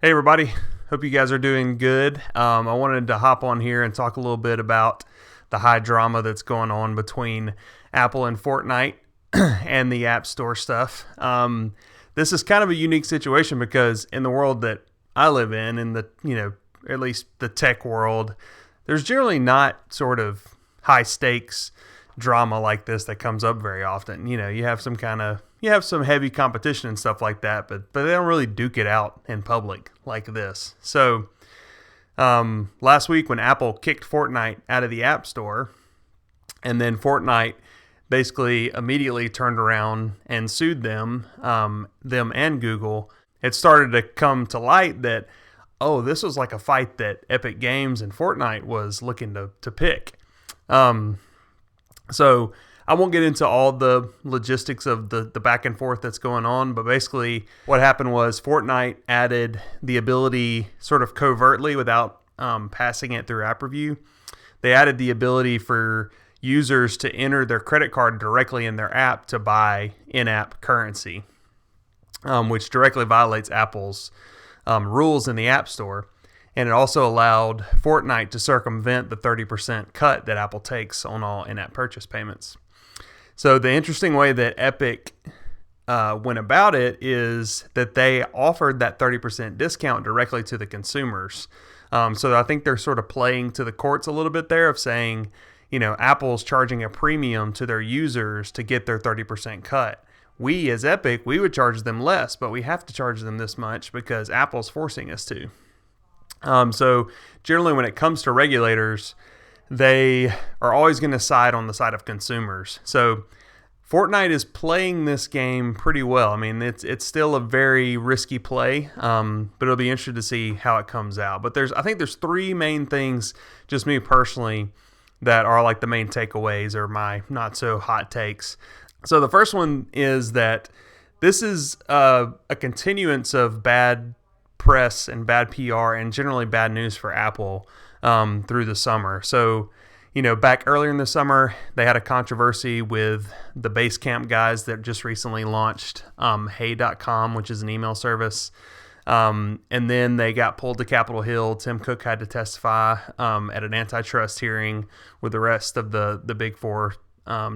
Hey everybody, hope you guys are doing good. I wanted to hop on here and talk a little bit about the high drama that's going on between Apple and Fortnite and the App Store stuff. This is kind of a unique situation because in the world that I live in the at least the tech world, there's generally not sort of high stakes drama like this that comes up very often. You have some heavy competition and stuff like that, but they don't really duke it out in public like this. So last week when Apple kicked Fortnite out of the App Store, and then Fortnite basically immediately turned around and sued them and Google, it started to come to light that, oh, this was like a fight that Epic Games and Fortnite was looking to pick. So I won't get into all the logistics of the back and forth that's going on, but basically what happened was Fortnite added the ability sort of covertly without passing it through app review. They added the ability for users to enter their credit card directly in their app to buy in-app currency, which directly violates Apple's rules in the App Store. And it also allowed Fortnite to circumvent the 30% cut that Apple takes on all in-app purchase payments. So the interesting way that Epic went about it is that they offered that 30% discount directly to the consumers. So I think they're sort of playing to the courts a little bit there of saying, Apple's charging a premium to their users to get their 30% cut. We as Epic, we would charge them less, but we have to charge them this much because Apple's forcing us to. So generally when it comes to regulators, they are always going to side on the side of consumers. So Fortnite is playing this game pretty well. I mean, it's still a very risky play, but it'll be interesting to see how it comes out. But I think there's three main things, just me personally, that are like the main takeaways or my not so hot takes. So the first one is that this is a continuance of bad press and bad PR and generally bad news for Apple through the summer. So, back earlier in the summer, they had a controversy with the Basecamp guys that just recently launched Hey.com, which is an email service. And then they got pulled to Capitol Hill. Tim Cook had to testify at an antitrust hearing with the rest of the big four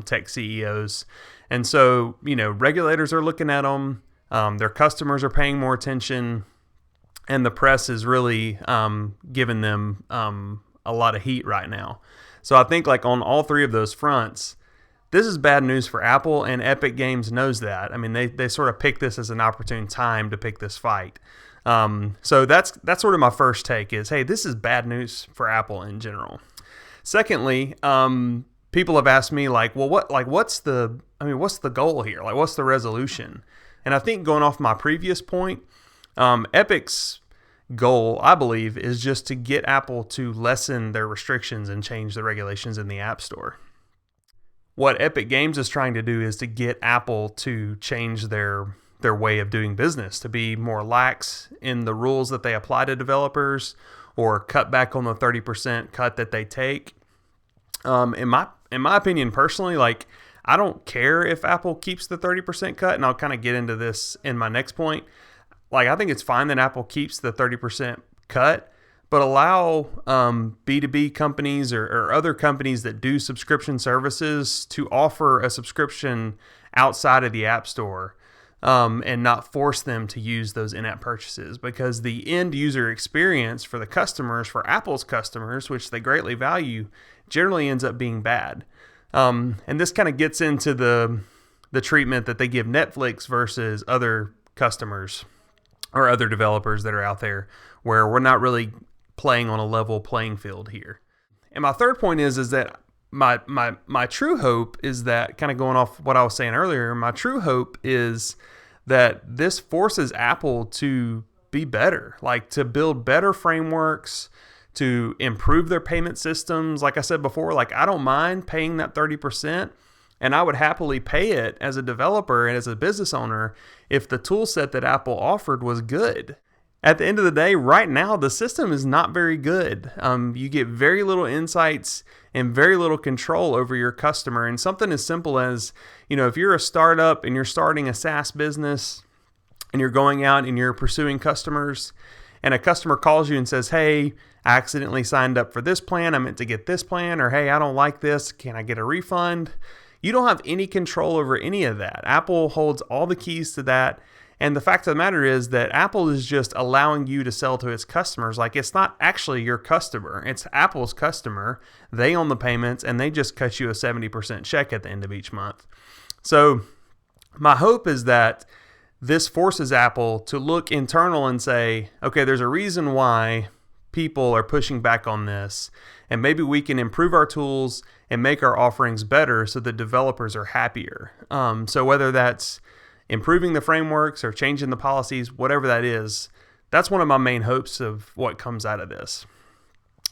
tech CEOs. And so, regulators are looking at them. Their customers are paying more attention. And the press is really giving them a lot of heat right now. So I think like on all three of those fronts, this is bad news for Apple, and Epic Games knows that. I mean, they sort of picked this as an opportune time to pick this fight. So that's sort of my first take is, hey, this is bad news for Apple in general. Secondly, people have asked me like, well, what's the goal here? Like, what's the resolution? And I think going off my previous point, Epic's goal, I believe, is just to get Apple to lessen their restrictions and change the regulations in the App Store. What Epic Games is trying to do is to get Apple to change their way of doing business, to be more lax in the rules that they apply to developers or cut back on the 30% cut that they take. In my opinion, personally, like, I don't care if Apple keeps the 30% cut, and I'll kind of get into this in my next point. Like, I think it's fine that Apple keeps the 30% cut, but allow B2B companies or other companies that do subscription services to offer a subscription outside of the App Store and not force them to use those in-app purchases, because the end user experience for the customers, for Apple's customers, which they greatly value, generally ends up being bad. And this kind of gets into the treatment that they give Netflix versus other customers or other developers that are out there, where we're not really playing on a level playing field here. And my third point is that my true hope is that, kind of going off what I was saying earlier, my true hope is that this forces Apple to be better, like to build better frameworks, to improve their payment systems. Like I said before, like, I don't mind paying that 30%. And I would happily pay it as a developer and as a business owner if the tool set that Apple offered was good. At the end of the day, right now, the system is not very good. You get very little insights and very little control over your customer. And something as simple as, if you're a startup and you're starting a SaaS business and you're going out and you're pursuing customers, and a customer calls you and says, hey, I accidentally signed up for this plan, I meant to get this plan, or hey, I don't like this, can I get a refund? You don't have any control over any of that. Apple holds all the keys to that. And the fact of the matter is that Apple is just allowing you to sell to its customers. Like, it's not actually your customer. It's Apple's customer. They own the payments, and they just cut you a 70% check at the end of each month. So my hope is that this forces Apple to look internal and say, okay, there's a reason why people are pushing back on this, and maybe we can improve our tools and make our offerings better so the developers are happier. So whether that's improving the frameworks or changing the policies, whatever that is, that's one of my main hopes of what comes out of this.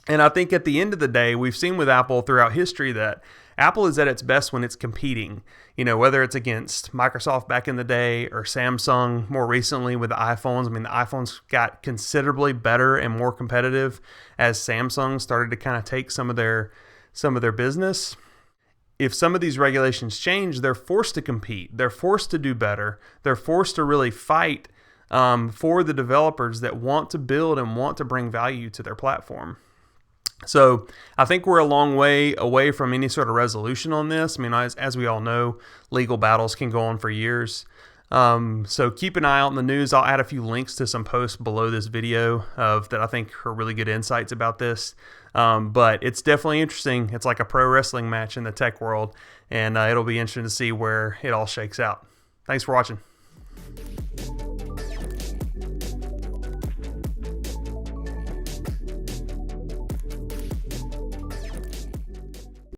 And I think at the end of the day, we've seen with Apple throughout history that Apple is at its best when it's competing, whether it's against Microsoft back in the day or Samsung more recently with the iPhones. I mean, the iPhones got considerably better and more competitive as Samsung started to kind of take some of their business. If some of these regulations change, they're forced to compete. They're forced to do better. They're forced to really fight for the developers that want to build and want to bring value to their platform. So I think we're a long way away from any sort of resolution on this. I mean, as we all know, legal battles can go on for years. So keep an eye out in the news. I'll add a few links to some posts below this video that I think are really good insights about this. But it's definitely interesting. It's like a pro wrestling match in the tech world, and it'll be interesting to see where it all shakes out. Thanks for watching.